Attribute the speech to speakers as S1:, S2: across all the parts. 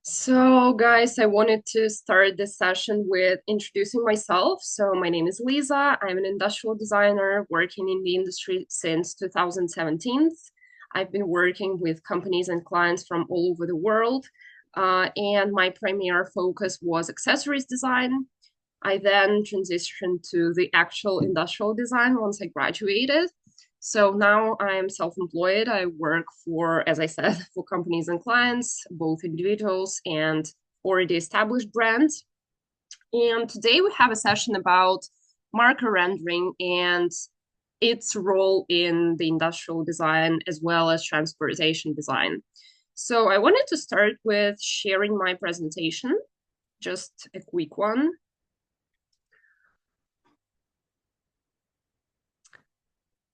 S1: So, guys, I wanted to start this session with introducing myself. So, my name is Lisa. I'm an industrial designer working in the industry since 2017. I've been working with companies and clients from all over the world, and my primary focus was accessories design. I then transitioned to the actual industrial design once I graduated. So now I'm self-employed. I work for, as I said, for companies and clients, both individuals and already established brands. And today we have a session about marker rendering and its role in the industrial design as well as transportation design. So I wanted to start with sharing my presentation, just a quick one.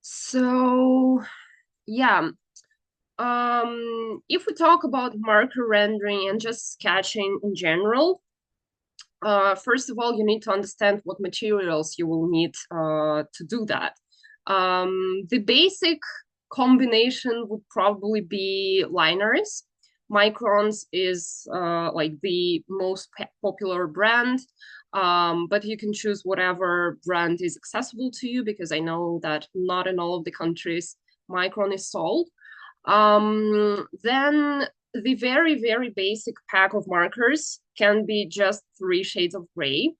S1: So yeah, if we talk about marker rendering and just sketching in general, first of all, you need to understand what materials you will need to do that. The basic combination would probably be liners. Microns is like the most popular brand, but you can choose whatever brand is accessible to you because I know that not in all of the countries Micron is sold. Then the very, very basic pack of markers can be just 3 shades of gray.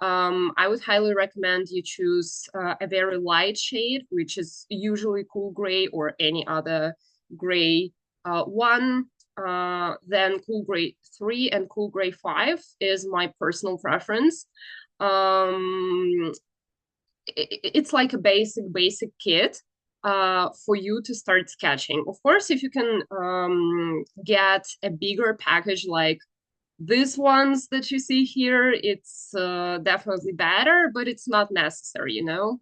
S1: I would highly recommend you choose a very light shade, which is usually cool gray or any other gray one. Then cool gray 3 and cool gray 5 is my personal preference. Um, it's like a basic kit for you to start sketching. Of course, if you can get a bigger package like these ones that you see here, it's definitely better, but it's not necessary, you know?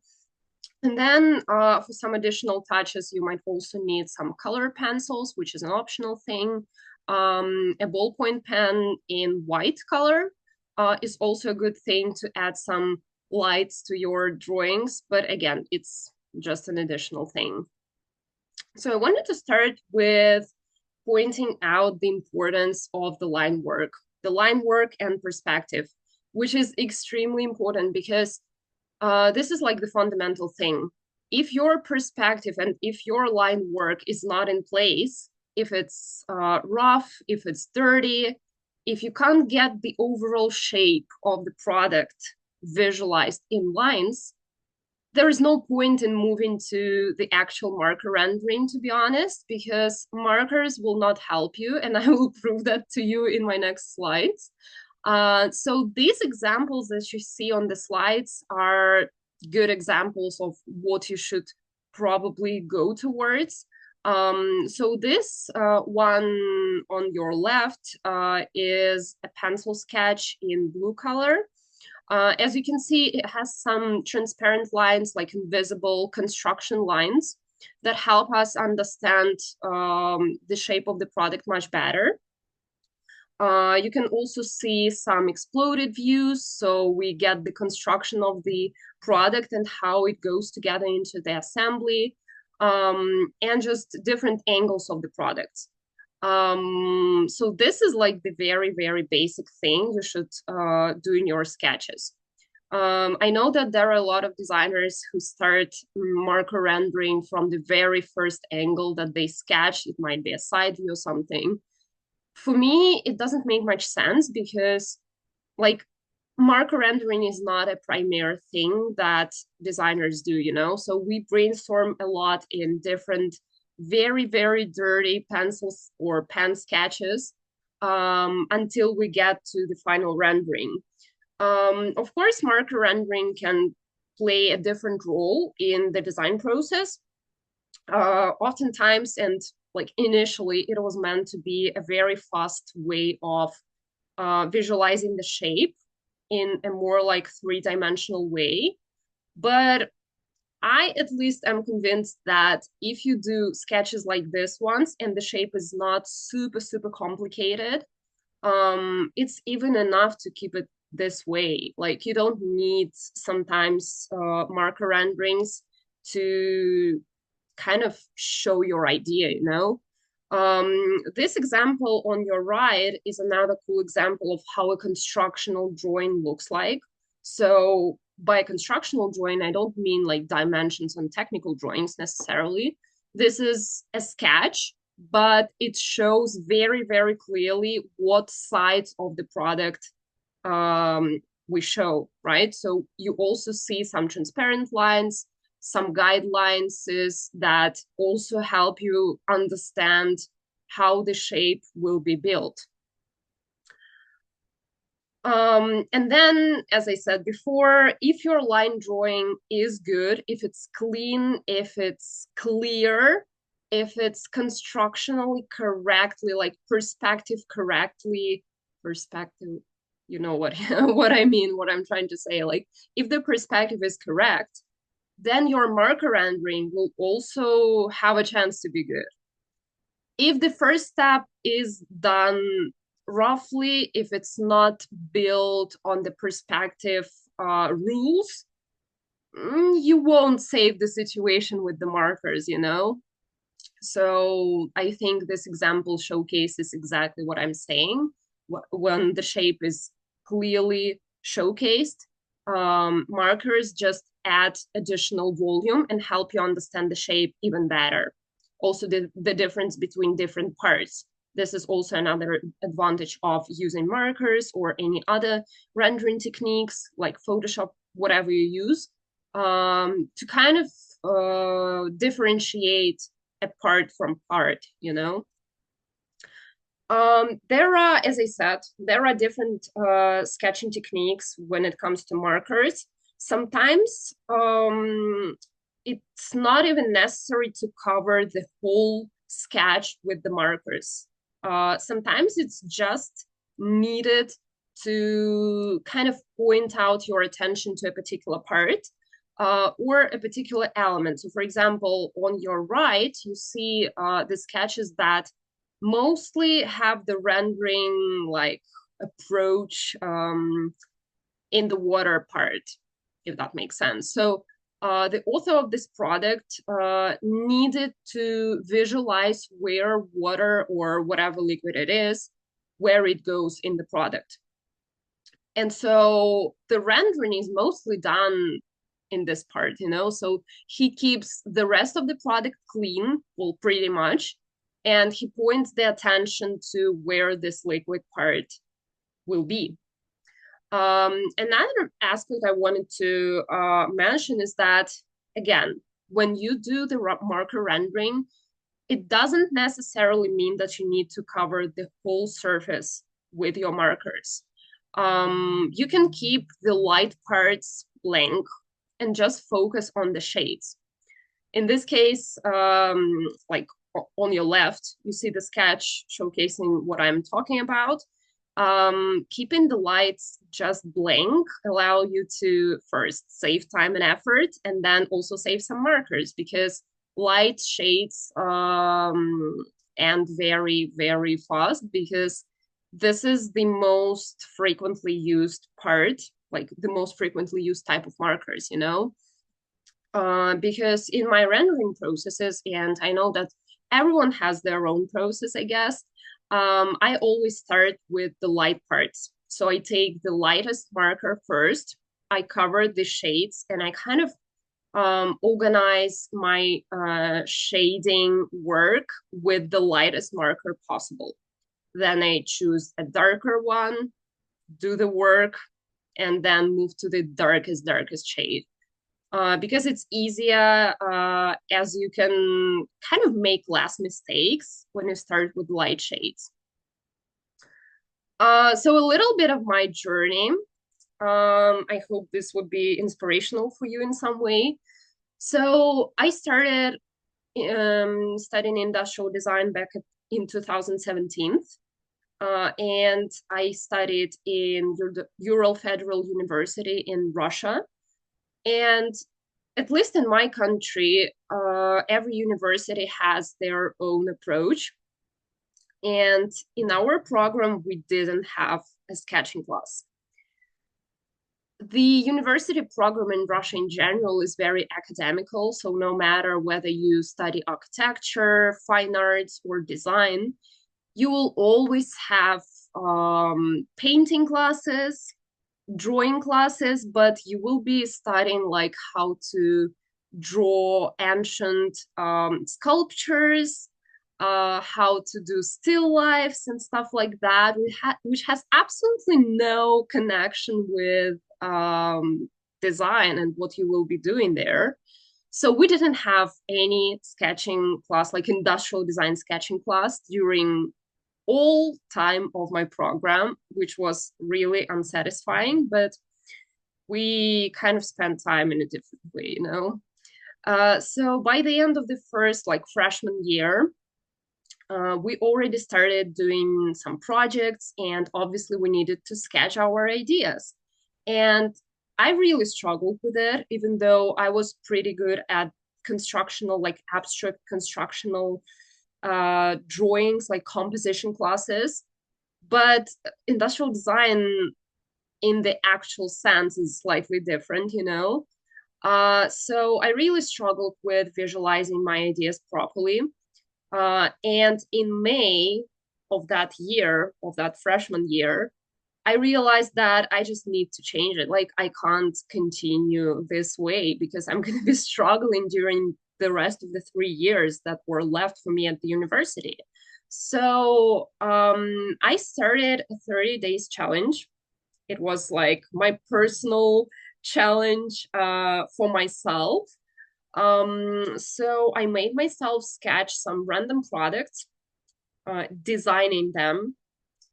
S1: And then for some additional touches, you might also need some color pencils, which is an optional thing. A ballpoint pen in white color is also a good thing to add some lights to your drawings. But again, it's just an additional thing. So I wanted to start with pointing out the importance of the line work and perspective, which is extremely important because this is like the fundamental thing. If your perspective and if your line work is not in place, if it's rough, if it's dirty, if you can't get the overall shape of the product visualized in lines, there is no point in moving to the actual marker rendering, to be honest, because markers will not help you. And I will prove that to you in my next slides. So these examples that you see on the slides are good examples of what you should probably go towards. So this one on your left is a pencil sketch in blue color. As you can see, it has some transparent lines, like invisible construction lines, that help us understand the shape of the product much better. You can also see some exploded views, so we get the construction of the product and how it goes together into the assembly, and just different angles of the product. So this is like the very, very basic thing you should do in your sketches. I know that there are a lot of designers who start marker rendering from the very first angle that they sketch. It might be a side view or something. For me, it doesn't make much sense because, like, marker rendering is not a primary thing that designers do, you know? So we brainstorm a lot in different, very, very dirty pencils or pen sketches until we get to the final rendering. Of course, marker rendering can play a different role in the design process. Oftentimes, and like initially, it was meant to be a very fast way of visualizing the shape in a more like three-dimensional way. But I at least am convinced that if you do sketches like this ones and the shape is not super, super complicated, it's even enough to keep it this way. Like you don't need sometimes marker renderings to kind of show your idea, you know? This example on your right is another cool example of how a constructional drawing looks like. So by constructional drawing, I don't mean like dimensions on technical drawings necessarily. This is a sketch, but it shows very, very clearly what sides of the product um, we show, right? So you also see some transparent lines, some guidelines that also help you understand how the shape will be built. And then, as I said before, if your line drawing is good, if it's clean, if it's clear, if it's constructionally correctly, like perspective correctly, perspective, you know what what I mean, what I'm trying to say. Like if the perspective is correct, then your marker rendering will also have a chance to be good. If the first step is done roughly, if it's not built on the perspective rules, you won't save the situation with the markers, you know? So I think this example showcases exactly what I'm saying. When the shape is clearly showcased, markers just add additional volume and help you understand the shape even better. Also, the difference between different parts. This is also another advantage of using markers or any other rendering techniques like Photoshop, whatever you use, to kind of differentiate a part from part, you know? There are, as I said, there are different sketching techniques when it comes to markers. Sometimes it's not even necessary to cover the whole sketch with the markers. Sometimes it's just needed to kind of point out your attention to a particular part or a particular element. So, for example, on your right, you see the sketches that mostly have the rendering like approach in the water part, if that makes sense. So the author of this product needed to visualize where water or whatever liquid it is, where it goes in the product. And so the rendering is mostly done in this part, you know? So he keeps the rest of the product clean, well, pretty much, and he points the attention to where this liquid part will be. Another aspect I wanted to mention is that, again, when you do the marker rendering, it doesn't necessarily mean that you need to cover the whole surface with your markers. You can keep the light parts blank and just focus on the shades. In this case, like on your left, you see the sketch showcasing what I'm talking about. Keeping the lights just blank allow you to first save time and effort, and then also save some markers because light shades and very, very fast because this is the most frequently used part, like the most frequently used type of markers, you know? Because in my rendering processes, and I know that everyone has their own process, I guess, I always start with the light parts. So I take the lightest marker first, I cover the shades, and I kind of organize my shading work with the lightest marker possible. Then I choose a darker one, do the work, and then move to the darkest shade. Because it's easier as you can kind of make less mistakes when you start with light shades. So a little bit of my journey. I hope this would be inspirational for you in some way. So I started studying industrial design back in 2017. And I studied in Ural Federal University in Russia. And at least in my country, every university has their own approach. And in our program, we didn't have a sketching class. The university program in Russia in general is very academical. So no matter whether you study architecture, fine arts, or design, you will always have painting classes, drawing classes, but you will be studying like how to draw ancient sculptures, how to do still lifes and stuff like that, which has absolutely no connection with design and what you will be doing there. So we didn't have any sketching class, like industrial design sketching class during all time of my program, which was really unsatisfying, but we kind of spent time in a different way, you know? So by the end of the first like freshman year, we already started doing some projects, and obviously we needed to sketch our ideas. And I really struggled with it, even though I was pretty good at constructional, like abstract constructional drawings, like composition classes. But industrial design in the actual sense is slightly different, you know? So I really struggled with visualizing my ideas properly. And in May of that year, of that freshman year, I realized that I just need to change it. Like, I can't continue this way because I'm going to be struggling during the rest of the 3 years that were left for me at the university. So I started a 30 days challenge. It was like my personal challenge for myself. So I made myself sketch some random products, designing them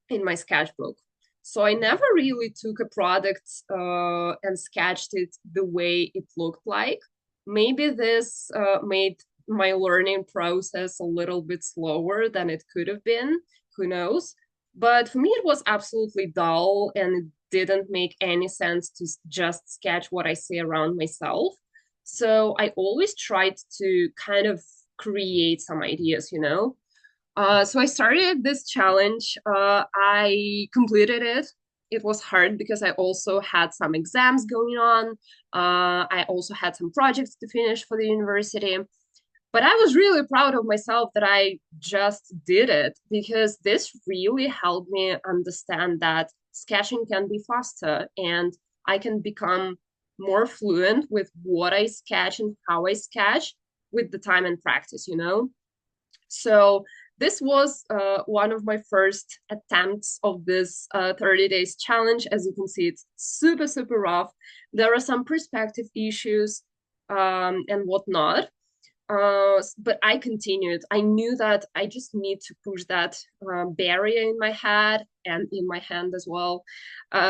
S1: in my sketchbook. So I never really took a product and sketched it the way it looked like. Maybe this made my learning process a little bit slower than it could have been. Who knows? But for me, it was absolutely dull, and it didn't make any sense to just sketch what I see around myself. So I always tried to kind of create some ideas, you know? So I started this challenge. I completed it. It was hard because I also had some exams going on. I also had some projects to finish for the university. But I was really proud of myself that I just did it, because this really helped me understand that sketching can be faster and I can become more fluent with what I sketch and how I sketch with the time and practice, you know? So this was one of my first attempts of this 30 days challenge. As you can see, it's super, super rough. There are some perspective issues and whatnot. But I continued. I knew that I just need to push that barrier in my head and in my hand as well.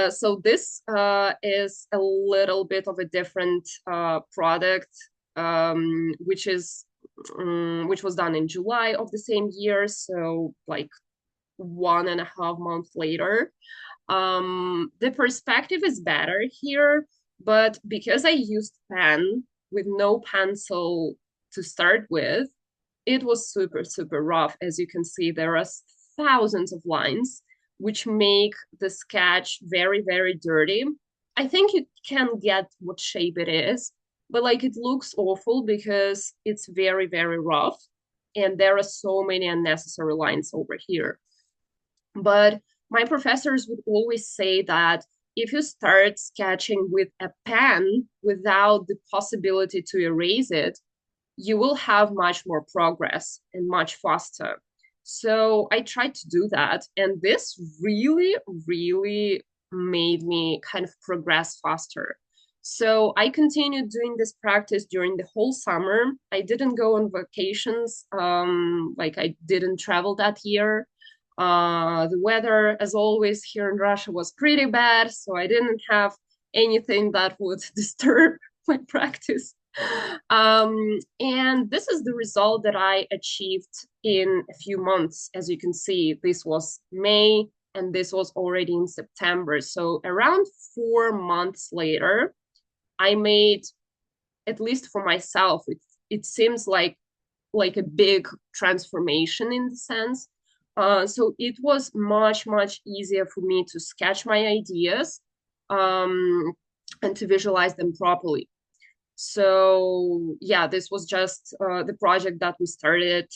S1: So this is a little bit of a different product, which was done in July of the same year. So like 1.5 months later. The perspective is better here, but because I used pen with no pencil to start with, it was super, super rough. As you can see, there are thousands of lines, which make the sketch very, very dirty. I think you can get what shape it is, but like it looks awful because it's very, very rough. And there are so many unnecessary lines over here. But my professors would always say that if you start sketching with a pen without the possibility to erase it, you will have much more progress and much faster. So I tried to do that. And this really, really made me kind of progress faster. So I continued doing this practice during the whole summer. I didn't go on vacations, like I didn't travel that year. The weather, as always, here in Russia was pretty bad, so I didn't have anything that would disturb my practice. And this is the result that I achieved in a few months. As you can see, this was May and this was already in September. So around 4 months later, I made, at least for myself, it seems like a big transformation in the sense. So it was much, much easier for me to sketch my ideas. Um, and to visualize them properly. So yeah, this was just the project that we started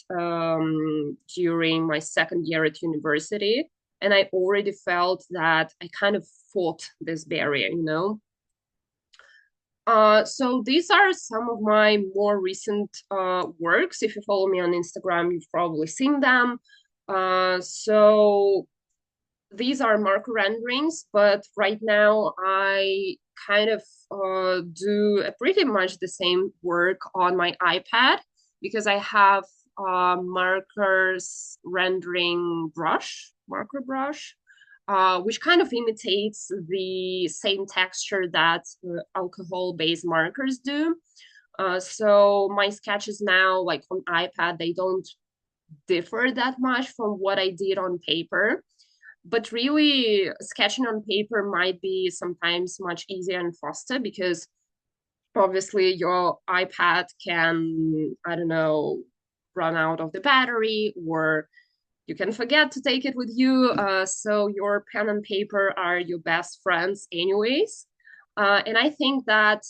S1: during my second year at university. And I already felt that I kind of fought this barrier, you know? So these are some of my more recent works. If you follow me on Instagram, you've probably seen them. So these are marker renderings, but right now I kind of do pretty much the same work on my iPad because I have marker brush, which kind of imitates the same texture that alcohol-based markers do. So my sketches now, like on iPad, they don't differ that much from what I did on paper. But really, sketching on paper might be sometimes much easier and faster because obviously your iPad can, I don't know, run out of the battery or you can forget to take it with you. So your pen and paper are your best friends, anyways. And I think that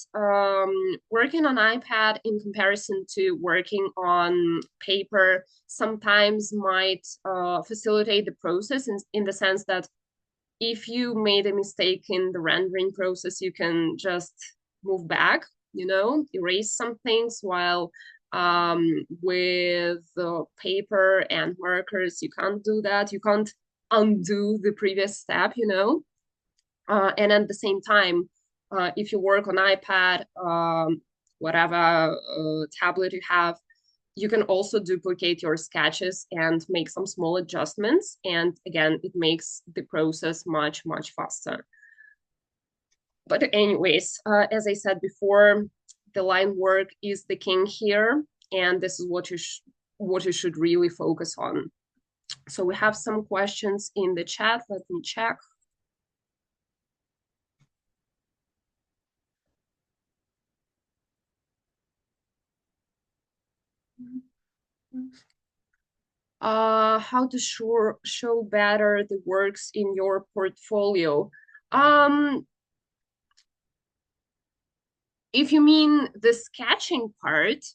S1: working on iPad in comparison to working on paper sometimes might facilitate the process in the sense that if you made a mistake in the rendering process, you can just move back, you know, erase some things while with paper and markers, you can't do that. You can't undo the previous step, you know. And at the same time, if you work on iPad, whatever tablet you have, you can also duplicate your sketches and make some small adjustments. And again, it makes the process much, much faster. But anyways, as I said before, the line work is the king here. And this is what you should really focus on. So we have some questions in the chat. Let me check. How to show better the works in your portfolio. Um, if you mean the sketching part,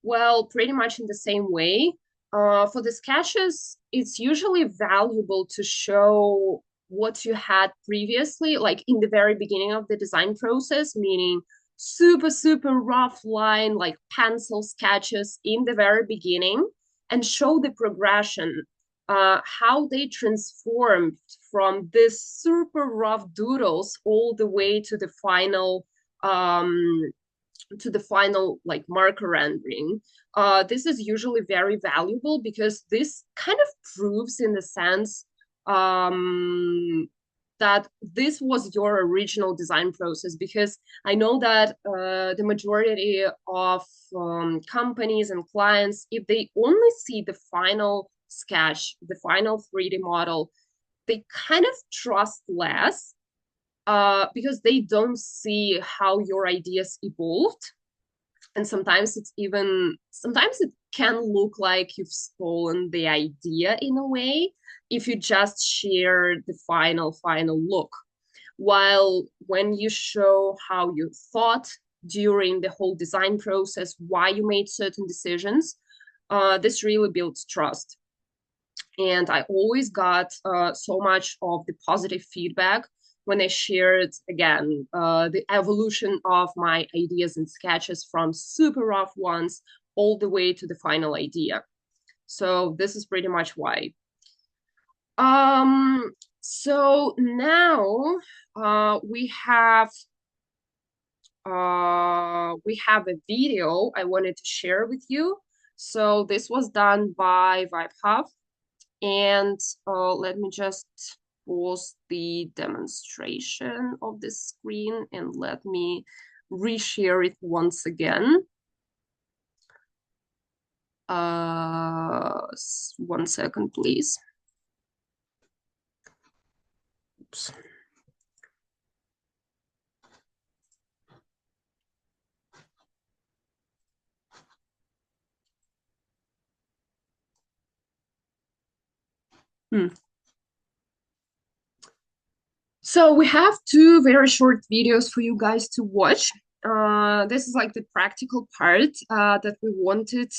S1: well, pretty much in the same way. For the sketches, it's usually valuable to show what you had previously, like in the very beginning of the design process, meaning super, super rough line, like pencil sketches in the very beginning, and show the progression, how they transformed from this super rough doodles all the way um, to the final like marker rendering. This is usually very valuable because this kind of proves in the sense that this was your original design process, because I know that the majority of companies and clients, if they only see the final sketch, the final 3D model, they kind of trust less because they don't see how your ideas evolved. And sometimes it can look like you've stolen the idea in a way if you just share the final look. While when you show how you thought during the whole design process, why you made certain decisions, this really builds trust. And I always got so much of the positive feedback when I shared again the evolution of my ideas and sketches from super rough ones all the way to the final idea. So this is pretty much why. So now we have a video I wanted to share with you. So this was done by VibeHub. And let me just pause the demonstration of the screen and let me reshare it once again. 1 second, please. Oops. Hmm. So we have two very short videos for you guys to watch. This is like the practical part that we wanted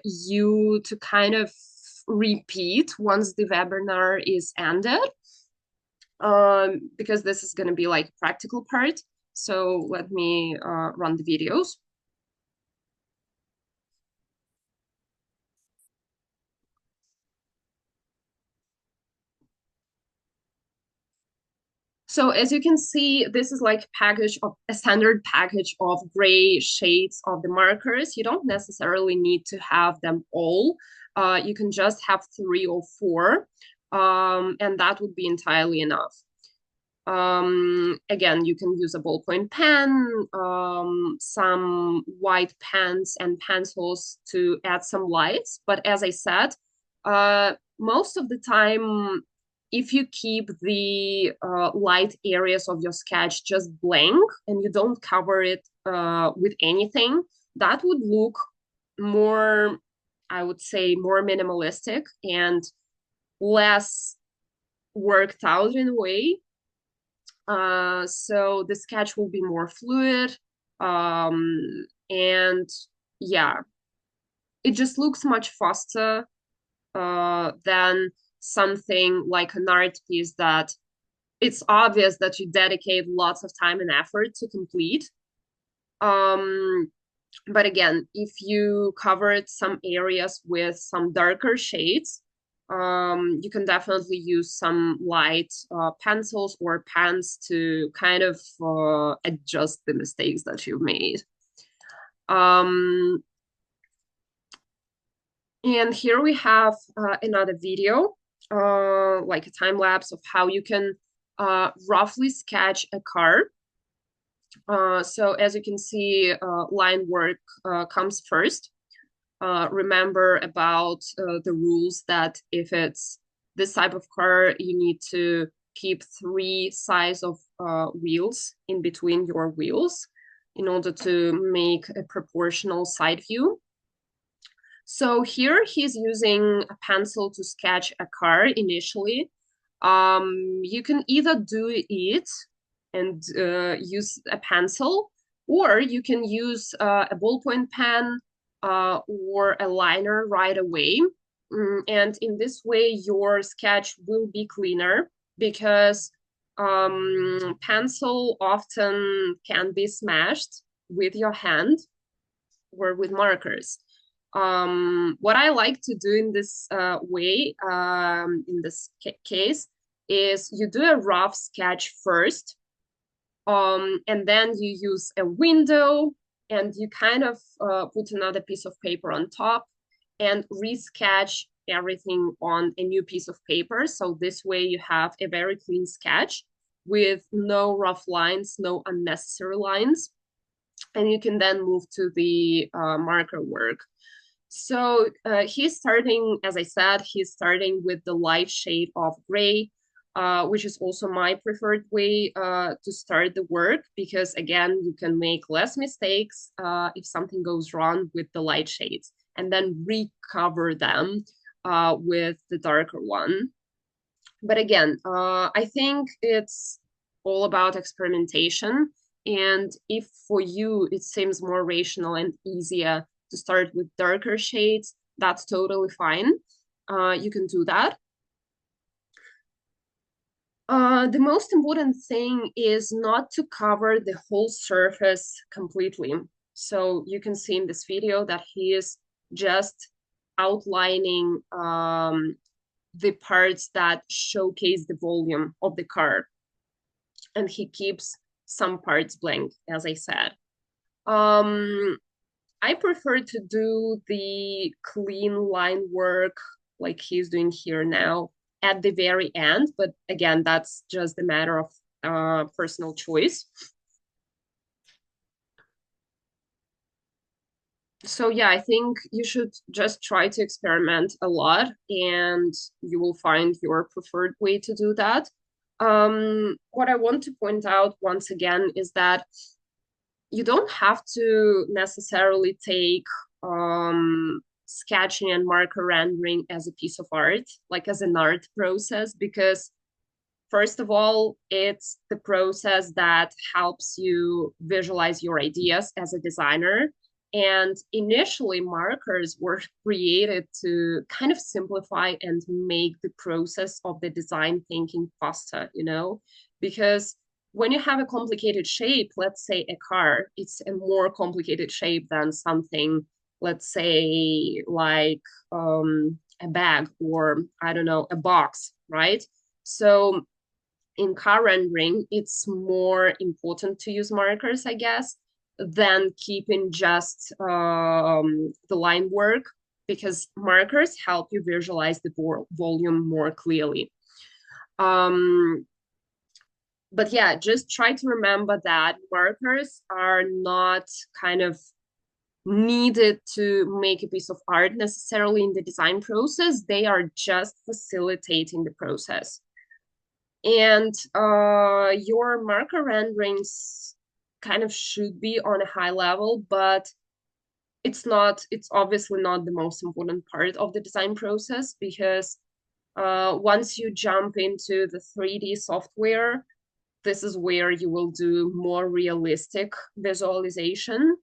S1: you to kind of repeat once the webinar is ended, because this is going to be like practical part. So let me run the videos. So as you can see, this is like a standard package of gray shades of the markers. You don't necessarily need to have them all. You can just have 3 or 4, and that would be entirely enough. Again, you can use a ballpoint pen, some white pens and pencils to add some lights. But as I said, most of the time, if you keep the light areas of your sketch just blank and you don't cover it with anything, that would look more, I would say, more minimalistic and less worked out in a way. So the sketch will be more fluid. And yeah, it just looks much faster than something like an art piece that it's obvious that you dedicate lots of time and effort to complete. Um, but again, if you covered some areas with some darker shades, you can definitely use some light pencils or pens to kind of adjust the mistakes that you've made. Um, and here we have another video, like a time lapse of how you can roughly sketch a car. So as you can see, line work comes first. Remember about the rules that if it's this type of car, you need to keep 3 size of wheels in between your wheels in order to make a proportional side view. So here he's using a pencil to sketch a car initially. You can either do it and use a pencil, or you can use a ballpoint pen or a liner right away. And in this way, your sketch will be cleaner because pencil often can be smashed with your hand or with markers. What I like to do in this way, in this case, is you do a rough sketch first, and then you use a window and you kind of put another piece of paper on top and resketch everything on a new piece of paper. So this way you have a very clean sketch with no rough lines, no unnecessary lines. And you can then move to the marker work. So he's starting, as I said, he's starting with the light shade of gray, which is also my preferred way to start the work because, again, you can make less mistakes if something goes wrong with the light shades and then recover them with the darker one. But again, I think it's all about experimentation. And if for you it seems more rational and easier to start with darker shades, that's totally fine. You can do that. The most important thing is not to cover the whole surface completely. So you can see in this video that he is just outlining the parts that showcase the volume of the car. And he keeps some parts blank, as I said. I prefer to do the clean line work like he's doing here now at the very end. But again, that's just a matter of personal choice. So yeah, I think you should just try to experiment a lot and you will find your preferred way to do that. What I want to point out once again is that you don't have to necessarily take sketching and marker rendering as a piece of art, like as an art process, because First of all, it's the process that helps you visualize your ideas as a designer. And initially, markers were created to kind of simplify and make the process of the design thinking faster, because when you have a complicated shape, let's say a car, it's a more complicated shape than something, let's say, like a bag or, I don't know, a box, right? So in car rendering, it's more important to use markers, I guess, than keeping just the line work, because markers help you visualize the volume more clearly. Um, but yeah, just try to remember that markers are not kind of needed to make a piece of art necessarily in the design process. They are just facilitating the process. And your marker renderings kind of should be on a high level, but it's obviously not the most important part of the design process, because once you jump into the 3D software, this is where you will do more realistic visualization,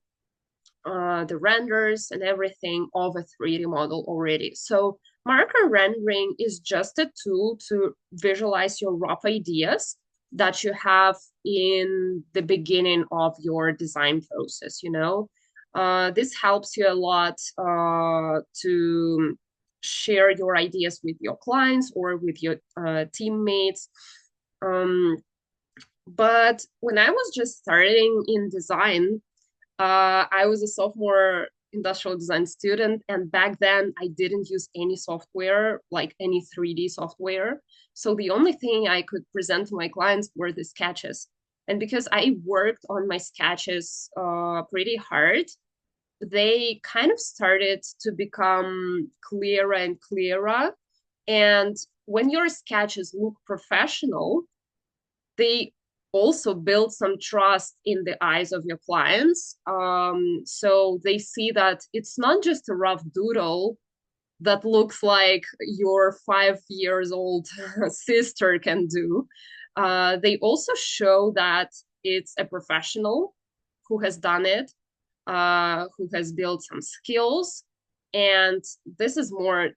S1: the renders and everything of a 3D model already. So marker rendering is just a tool to visualize your rough ideas that you have in the beginning of your design process. This helps you a lot to share your ideas with your clients or with your teammates. Um, but when I was just starting in design, I was a sophomore industrial design student, and back then I didn't use any software, like any 3D software. So the only thing I could present to my clients were the sketches. And because I worked on my sketches pretty hard, they kind of started to become clearer and clearer. And when your sketches look professional, they also build some trust in the eyes of your clients. So they see that it's not just a rough doodle that looks like your 5 years old sister can do. They also show that it's a professional who has done it, who has built some skills. And this is more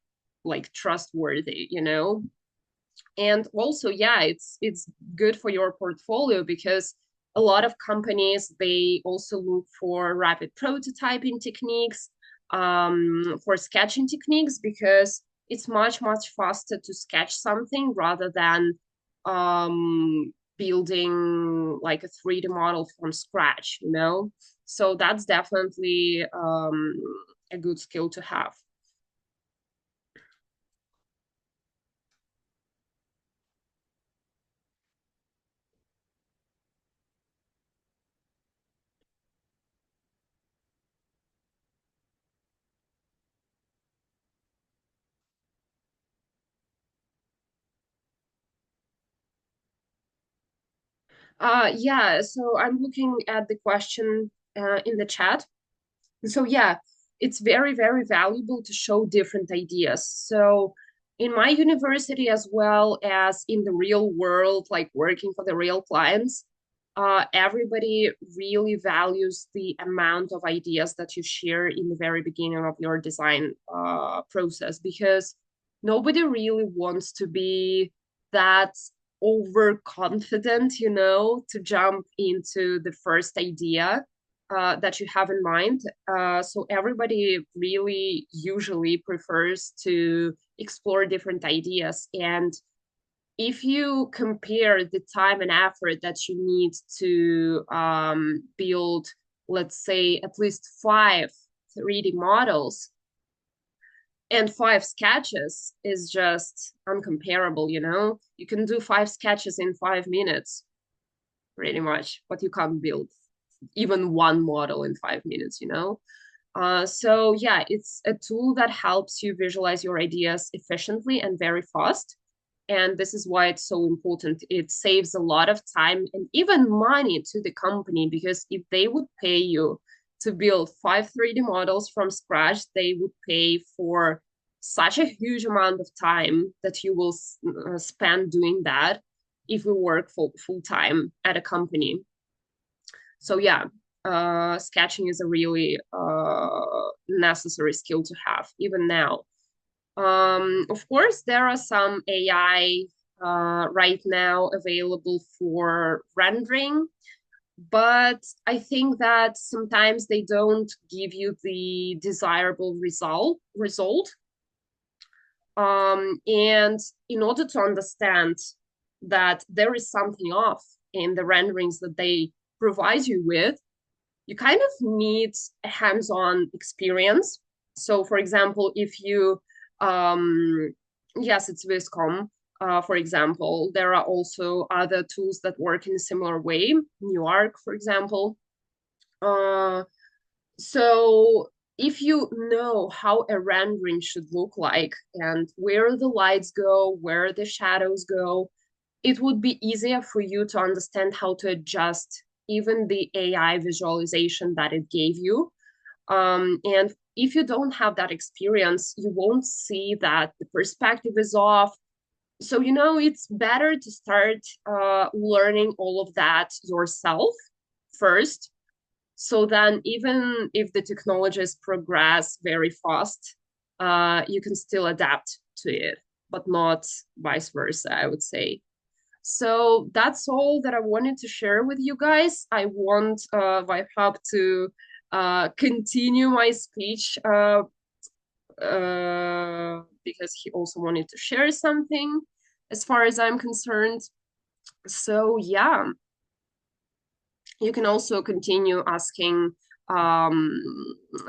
S1: like trustworthy. And also, yeah, it's good for your portfolio, because a lot of companies, they also look for rapid prototyping techniques, for sketching techniques, because it's much faster to sketch something rather than building like a 3D model from scratch. So that's definitely a good skill to have. Yeah, so I'm looking at the question in the chat. So yeah, it's very valuable to show different ideas. So in my university, as well as in the real world, like working for the real clients, everybody really values the amount of ideas that you share in the very beginning of your design process, because nobody really wants to be that overconfident, to jump into the first idea that you have in mind. So everybody really usually prefers to explore different ideas. And if you compare the time and effort that you need to build, let's say, at least five 3D models and five sketches, is just uncomparable. You can do five sketches in 5 minutes, pretty much, but you can't build even one model in 5 minutes. So yeah, it's a tool that helps you visualize your ideas efficiently and very fast. And this is why it's so important. It saves a lot of time and even money to the company, because if they would pay you to build five 3D models from scratch, they would pay for such a huge amount of time that you will spend doing that. if we work full time at a company. So yeah, sketching is a really necessary skill to have even now. Of course, there are some AI right now available for rendering, but I think that sometimes they don't give you the desirable result. And in order to understand that there is something off in the renderings that they provide you with, you kind of need a hands-on experience. So, for example, if you, yes, it's Viscom, for example, there are also other tools that work in a similar way, Newark, for example. Uh, so if you know how a rendering should look like and where the lights go, where the shadows go, it would be easier for you to understand how to adjust even the AI visualization that it gave you. And if you don't have that experience, you won't see that the perspective is off. So, it's better to start learning all of that yourself first, so then, even if the technologies progress very fast, you can still adapt to it, but not vice versa, I would say. So that's all that I wanted to share with you guys. I want Vibe to continue my speech because he also wanted to share something as far as I'm concerned. So, yeah, you can also continue asking um,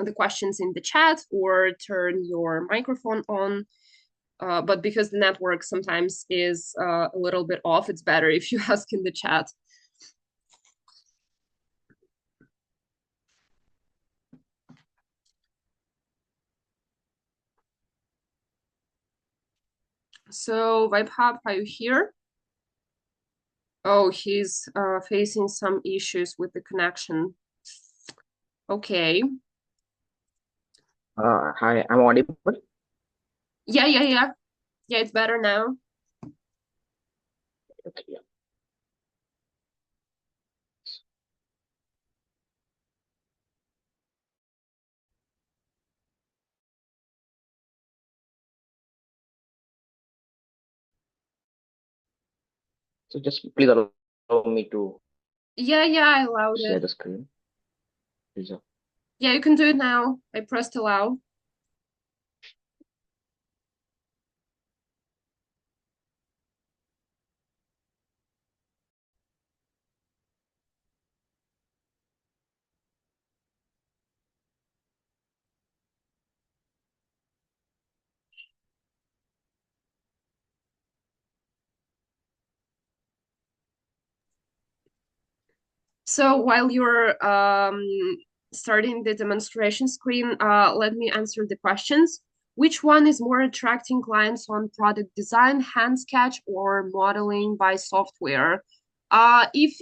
S1: the questions in the chat or turn your microphone on. But because the network sometimes is a little bit off, it's better if you ask in the chat. So, Vibehub, are you here? Oh, he's facing some issues with the connection. Okay.
S2: Hi, I'm audible.
S1: Yeah, yeah, yeah. Yeah, it's better now.
S2: Okay, yeah. So just please allow me to
S1: Yeah, yeah, I allowed
S2: share
S1: it.
S2: the screen. Please,
S1: Yeah, you can do it now. I pressed allow. So while you're starting the demonstration screen, let me answer the questions. Which one is more attracting clients on product design, hand sketch, or modeling by software? If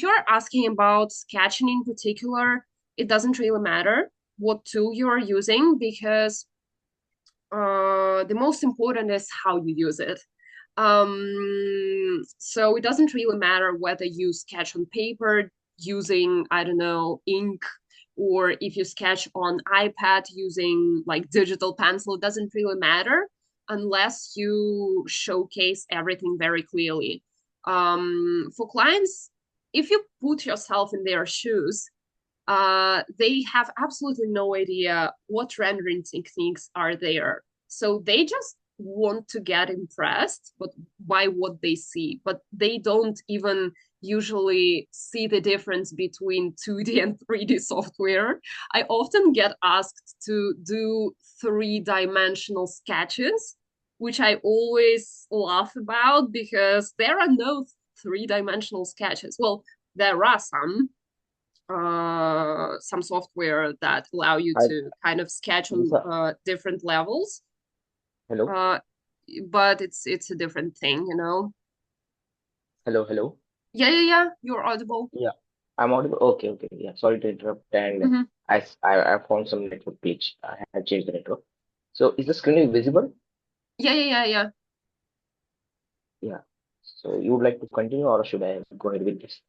S1: you're asking about sketching in particular, it doesn't really matter what tool you're using because the most important is how you use it. So it doesn't really matter whether you sketch on paper using, I don't know, ink, or if you sketch on iPad using like digital pencil. It doesn't really matter unless you showcase everything very clearly. For clients, if you put yourself in their shoes, they have absolutely no idea what rendering techniques are there. So they just want to get impressed but by what they see, but they don't even usually see the difference between 2D and 3D software. I often get asked to do three-dimensional sketches, which I always laugh about because there are no three-dimensional sketches. Well, there are some software that allow you
S2: hi,
S1: to kind of sketch on
S2: Lisa.
S1: different levels.
S2: Hello,
S1: Uh, but it's a different thing.
S2: hello.
S1: Yeah, yeah, yeah. You're audible.
S2: Yeah, I'm audible. Okay, okay. Yeah, sorry to interrupt. And
S1: Hmm.
S2: I found some network glitch. I had changed the network. So is the screen visible?
S1: Yeah, yeah, yeah, yeah.
S2: Yeah. So you would like to continue, or should I go ahead with this?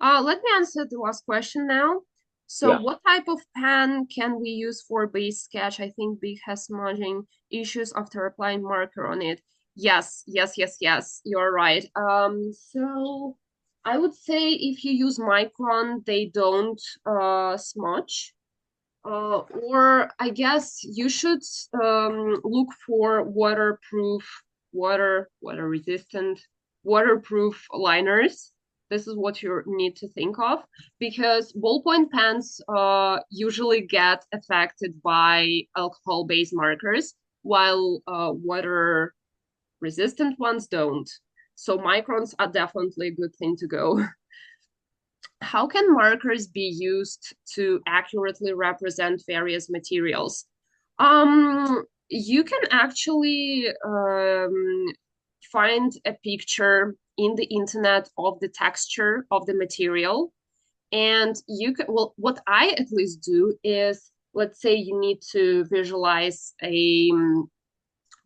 S1: Let me answer the last question now. So,
S2: Yeah.
S1: what type of pen can we use for base sketch? I think Big has smudging issues after applying marker on it. Yes, yes, yes, yes, you're right. So I would say if you use Micron, they don't smudge. Or I guess you should look for water resistant, waterproof liners. This is what you need to think of because ballpoint pens usually get affected by alcohol-based markers, while water resistant ones don't. So microns are definitely a good thing to go. How can markers be used to accurately represent various materials? You can actually find a picture in the internet of the texture of the material, and you can, well, what I at least do is, let's say you need to visualize a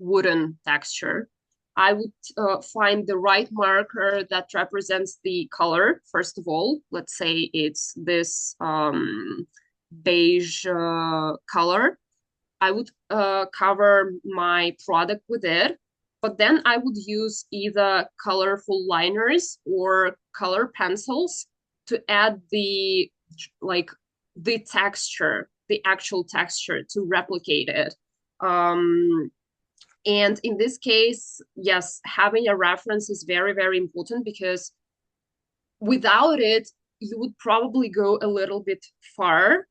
S1: wooden texture. I would find the right marker that represents the color, first of all. Let's say it's this beige color. I would cover my product with it, but then I would use either colorful liners or color pencils to add the like the texture, the actual texture to replicate it. Um, and in this case, yes, having a reference is very, very important because without it, you would probably go a little bit far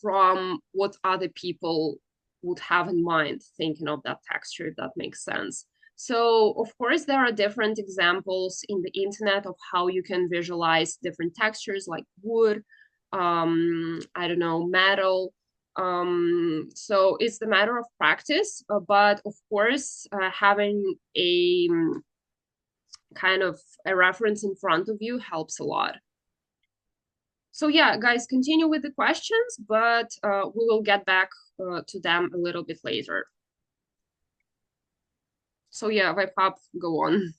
S1: from what other people would have in mind thinking of that texture, if that makes sense. So, of course, there are different examples in the internet of how you can visualize different textures like wood, I don't know, metal. So it's the matter of practice, but of course, having a kind of a reference in front of you helps a lot. So yeah, guys, continue with the questions, but we will get back to them a little bit later. So yeah, Vaipap, go on.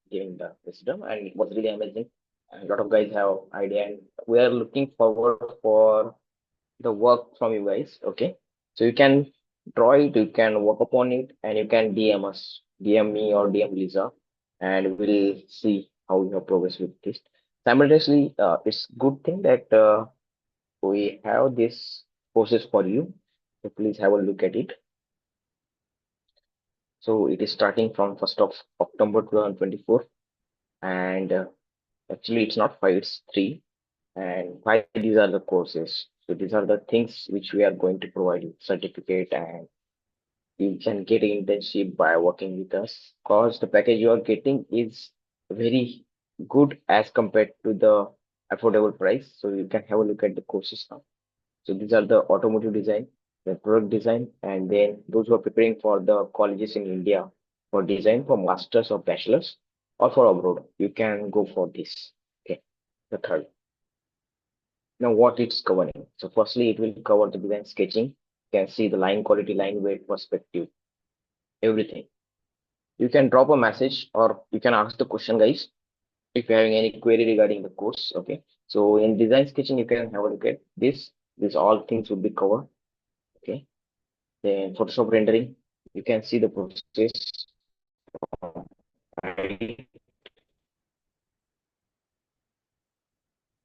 S2: Giving the wisdom, and it was really amazing. A lot of guys have idea, and we are looking forward for the work from you guys. Okay, so you can draw it, you can work upon it, and you can DM us, DM me or DM Lisa, and we'll see how you have progress with this. Simultaneously, it's good thing that we have this courses for you. So please have a look at it. So it is starting from 1st of October 2024, and actually it's not five, it's three. And why these are the courses? So these are the things which we are going to provide you certificate, and you can get an internship by working with us. Because the package you are getting is very good as compared to the affordable price. So you can have a look at the courses now. So these are the automotive design, the product design, and then those who are preparing for the colleges in India for design for masters or bachelors or for abroad, you can go for this. Okay, the third. Now what it's covering. So firstly, it will cover the design sketching. You can see the line quality, line weight, perspective, everything. You can drop a message or you can ask the question, guys, if you're having any query regarding the course. Okay. So in design sketching, you can have a look at this. These all things will be covered. Okay. Then Photoshop rendering, you can see the process right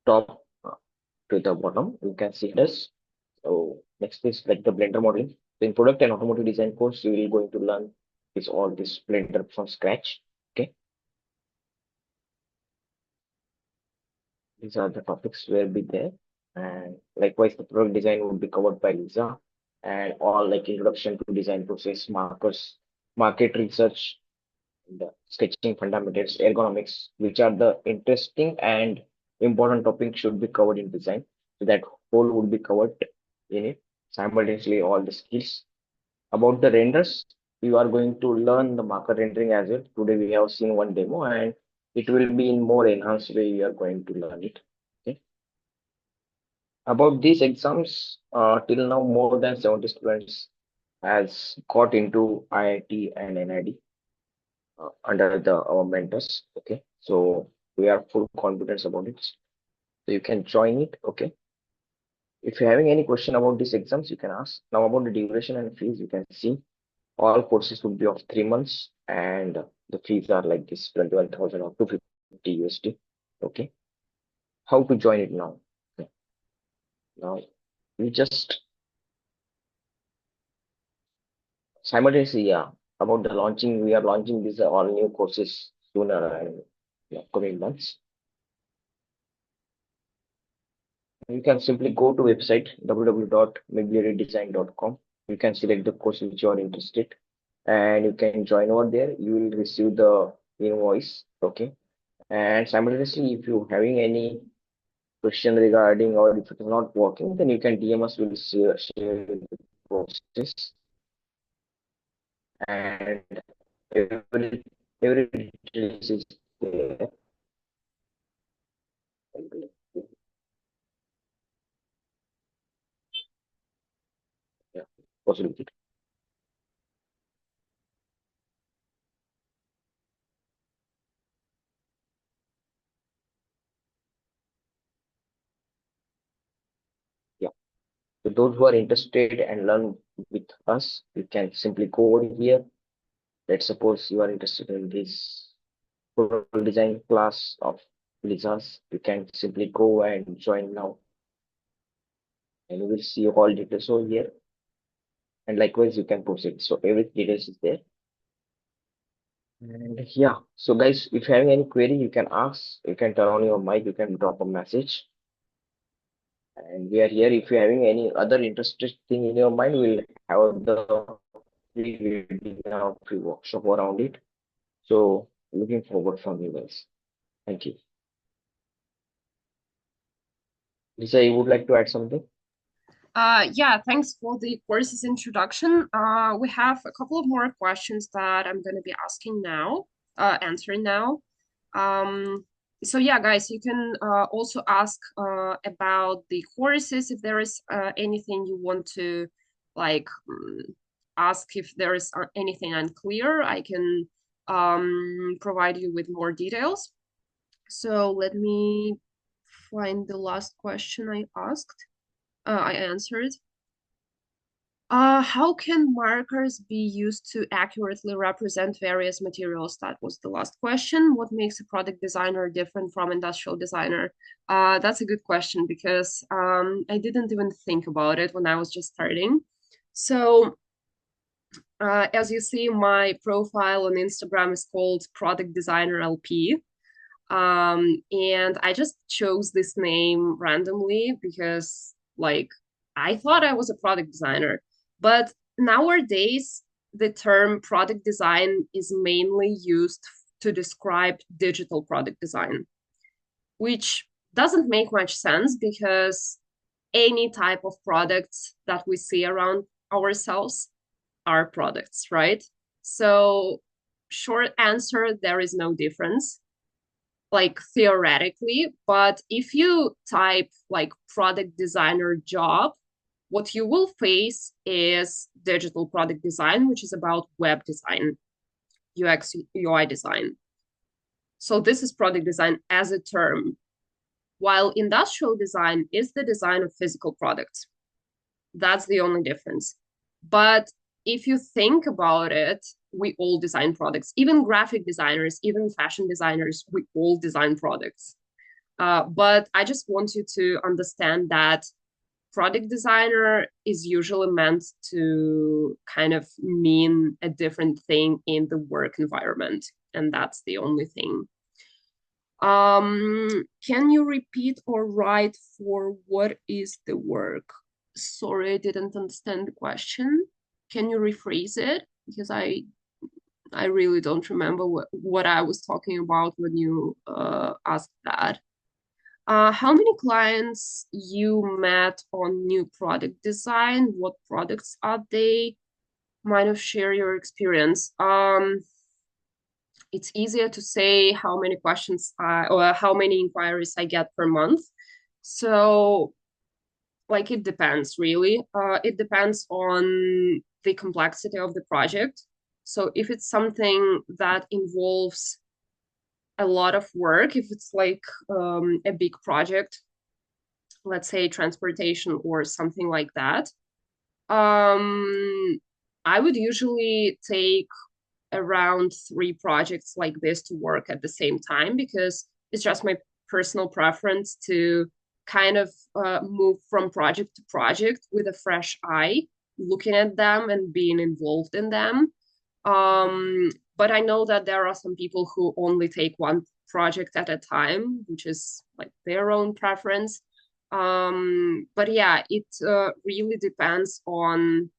S2: top to the bottom. You can see this. So next is like the Blender modeling. So in product and automotive design course, you will going to learn this all this Blender from scratch. Okay, these are the topics will be there, and likewise the product design will be covered by Lisa, and all like introduction to design process, markers, market research, the sketching fundamentals, ergonomics, which are the interesting and important topics should be covered in design. So that whole would be covered in it. Simultaneously, all the skills about the renders, you are going to learn the marker rendering as well. Today we have seen one demo, and it will be in more enhanced way. You are going to learn it. Okay. About these exams, till now more than 70 students has got into IIT and NID under our mentors. Okay, so we are full confidence about it. So you can join it. Okay, if you're having any question about these exams, you can ask. Now about the duration and fees, you can see all courses would be of 3 months, and the fees are like this 21,000 or 250 USD. Okay, how to join it now? Okay. Now we just simultaneously, yeah, about the launching, we are launching these all new courses sooner and in upcoming months. You can simply go to website www.miglioredesign.com. You can select the course which you are interested, and you can join over there. You will receive the invoice. Okay, and simultaneously, if you having any question regarding or if it is not working, then you can DM us. We'll share the process and every every details is there. Yeah, possibility. Yeah. So those who are interested and learn with us, you can simply go over here. Let's suppose you are interested in this product design class of Blizzards. You can simply go and join now, and you will see all details over here. And likewise, you can proceed. So every details is there. And yeah, so guys, if you're having any query, you can ask, you can turn on your mic, you can drop a message. And we are here. If you're having any other interested thing in your mind, we'll have the free webinar, free workshop around it. So looking forward from you guys. Thank you. Lisa, you would like to add something?
S1: Yeah, thanks for the course's introduction. We have a couple of more questions that I'm going to be asking now, answering now. Um, so yeah, guys, you can also ask about the courses if there is anything you want to like ask if there is anything unclear. I can provide you with more details. So let me find the last question I asked. I answered. How can markers be used to accurately represent various materials? That was the last question. What makes a product designer different from industrial designer? That's a good question because I didn't even think about it when I was just starting. So, as you see, my profile on Instagram is called Product Designer LP. And I just chose this name randomly because, like, I thought I was a product designer. But nowadays, the term product design is mainly used to describe digital product design, which doesn't make much sense because any type of products that we see around ourselves are products, right? So, short answer, there is no difference like theoretically, but if you type like product designer job, what you will face is digital product design, which is about web design, UX, UI design. So this is product design as a term, while industrial design is the design of physical products. That's the only difference. But if you think about it, we all design products, even graphic designers, even fashion designers, we all design products. But I just want you to understand that product designer is usually meant to kind of mean a different thing in the work environment. And that's the only thing. Can you repeat or write for what is the work? Sorry, I didn't understand the question. Can you rephrase it? Because I really don't remember what I was talking about when you asked that. How many clients you met on new product design? What products are they? Might have share your experience. It's easier to say how many questions or how many inquiries I get per month. So like it depends really. It depends on the complexity of the project. So if it's something that involves a lot of work, if it's like a big project, let's say transportation or something like that, um, I would usually take around three projects like this to work at the same time because it's just my personal preference to kind of move from project to project with a fresh eye, looking at them and being involved in them. But I know that there are some people who only take one project at a time, which is like their own preference. But yeah, it really depends on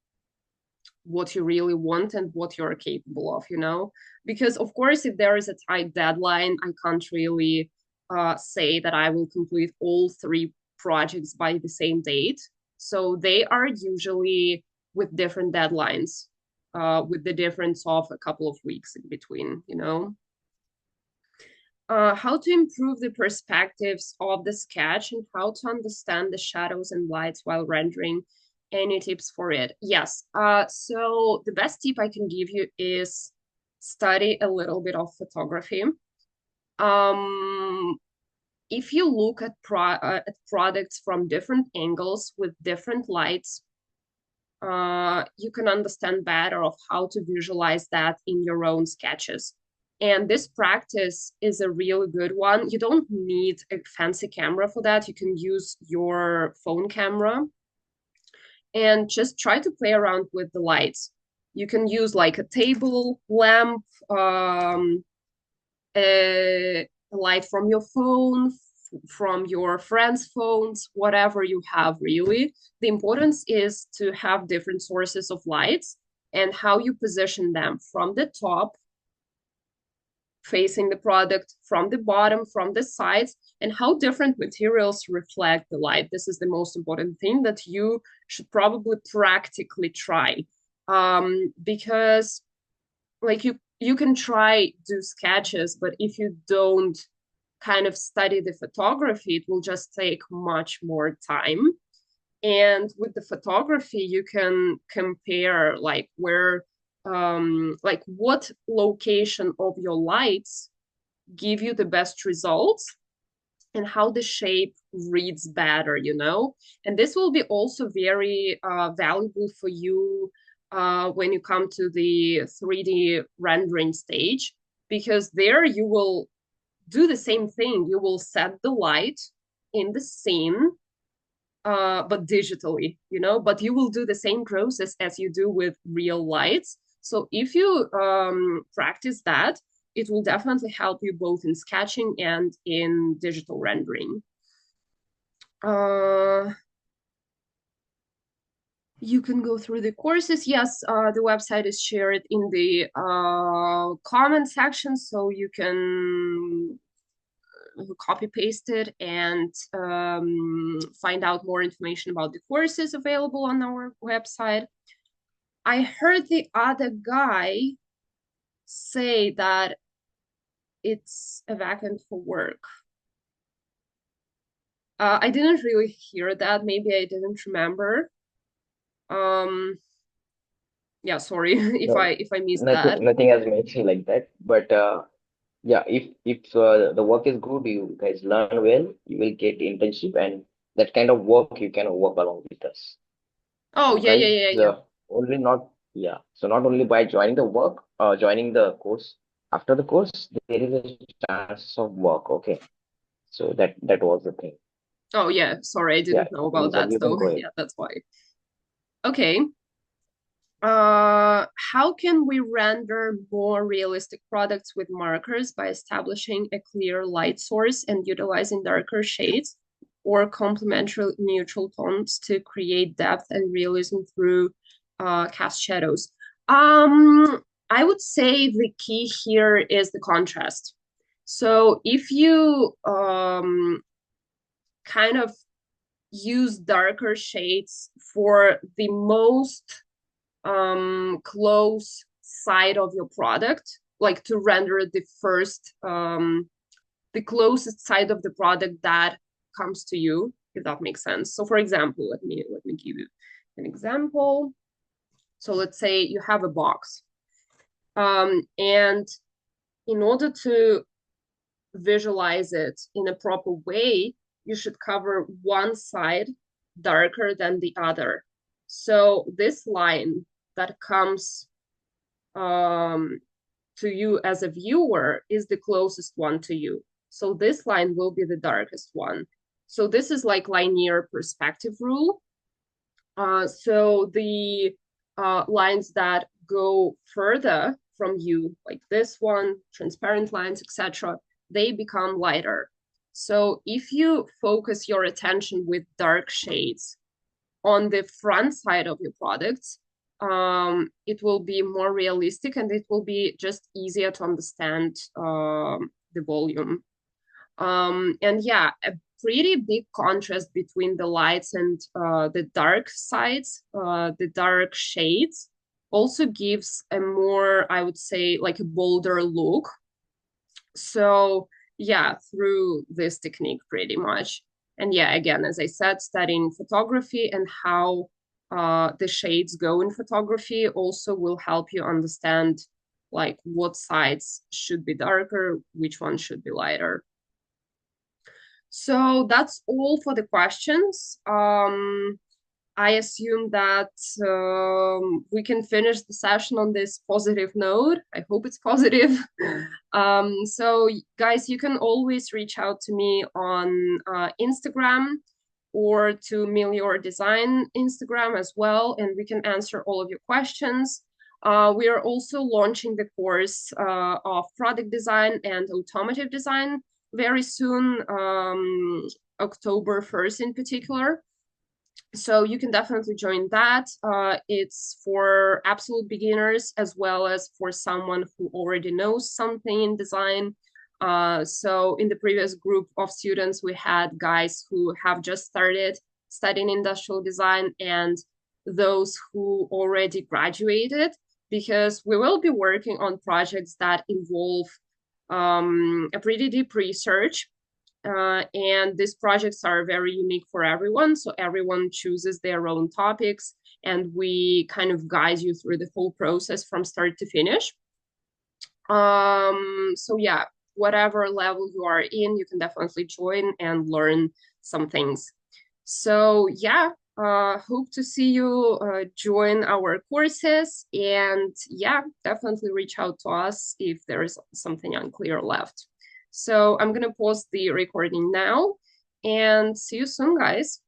S1: what you really want and what you're capable of, you know? Because, of course, if there is a tight deadline, I can't really say that I will complete all three projects by the same date. So they are usually with different deadlines, with the difference of a couple of weeks in between, you know? How to improve the perspectives of the sketch and how to understand the shadows and lights while rendering. Any tips for it? Yes. So the best tip I can give you is study a little bit of photography. Um, if you look at products from different angles with different lights, you can understand better of how to visualize that in your own sketches. And this practice is a really good one. You don't need a fancy camera for that. You can use your phone camera and just try to play around with the lights. You can use like a table lamp, a light from your phone, from your friends' phones, whatever you have, really. The importance is to have different sources of lights and how you position them from the top, facing the product, from the bottom, from the sides, and how different materials reflect the light. This is the most important thing that you should probably practically try. Because like you can try do sketches, but if you don't kind of study the photography, it will just take much more time. And with the photography, you can compare like where like what location of your lights give you the best results and how the shape reads better, you know? And this will be also very valuable for you when you come to the 3D rendering stage, because there you will do the same thing. You will set the light in the scene, but digitally, you know, but you will do the same process as you do with real lights. So if you practice that, it will definitely help you both in sketching and in digital rendering. Uh, you can go through the courses. Yes, the website is shared in the comment section, so you can copy paste it and find out more information about the courses available on our website. I heard the other guy say that it's a vacant for work. I didn't really hear that. Maybe I didn't remember. Um, yeah, sorry
S2: No,
S1: if I missed that.
S2: nothing has mentioned like that. But yeah, if the work is good, you guys learn well, you will get internship, and that kind of work you can work along with us.
S1: Oh,
S2: So
S1: yeah, yeah,
S2: guys,
S1: yeah, yeah.
S2: only not yeah. So not only by joining the work, joining the course. After the course, there is a chance of work. Okay, so that was the thing.
S1: Oh, yeah. Sorry, I
S2: Yeah,
S1: didn't know about
S2: you can
S1: that.
S2: you can
S1: So
S2: go ahead.
S1: yeah, that's why. Okay. How can we render more realistic products with markers by establishing a clear light source and utilizing darker shades or complementary neutral tones to create depth and realism through cast shadows? I would say the key here is the contrast. So if you kind of use darker shades for the most close side of your product, like to render the closest side of the product that comes to you. if that makes sense. So for example, let me give you an example. So let's say you have a box, and in order to visualize it in a proper way, you should cover one side darker than the other. So this line that comes um, to you as a viewer is the closest one to you. So this line will be the darkest one. So this is like linear perspective rule. So the lines that go further from you, like this one, transparent lines, etc., they become lighter. So if you focus your attention with dark shades on the front side of your products, it will be more realistic and it will be just easier to understand the volume. And yeah, a pretty big contrast between the lights and the dark sides, the dark shades, also gives a more, I would say, like a bolder look. So yeah, through this technique pretty much. And yeah, again, as I said, studying photography and how the shades go in photography also will help you understand like what sides should be darker, which one should be lighter. So that's all for the questions. I assume that we can finish the session on this positive note. I hope it's positive. So, guys, you can always reach out to me on Instagram or to Migliore Design Instagram as well, and we can answer all of your questions. We are also launching the course of product design and automotive design very soon, October 1st in particular. So you can definitely join that. It's for absolute beginners as well as for someone who already knows something in design. So in the previous group of students, we had guys who have just started studying industrial design and those who already graduated, because we will be working on projects that involve a pretty deep research. And these projects are very unique for everyone. So everyone chooses their own topics, and we kind of guide you through the whole process from start to finish. So yeah, whatever level you are in, you can definitely join and learn some things. So yeah, hope to see you join our courses, and yeah, definitely reach out to us if there is something unclear left. So I'm gonna pause the recording now and see you soon, guys.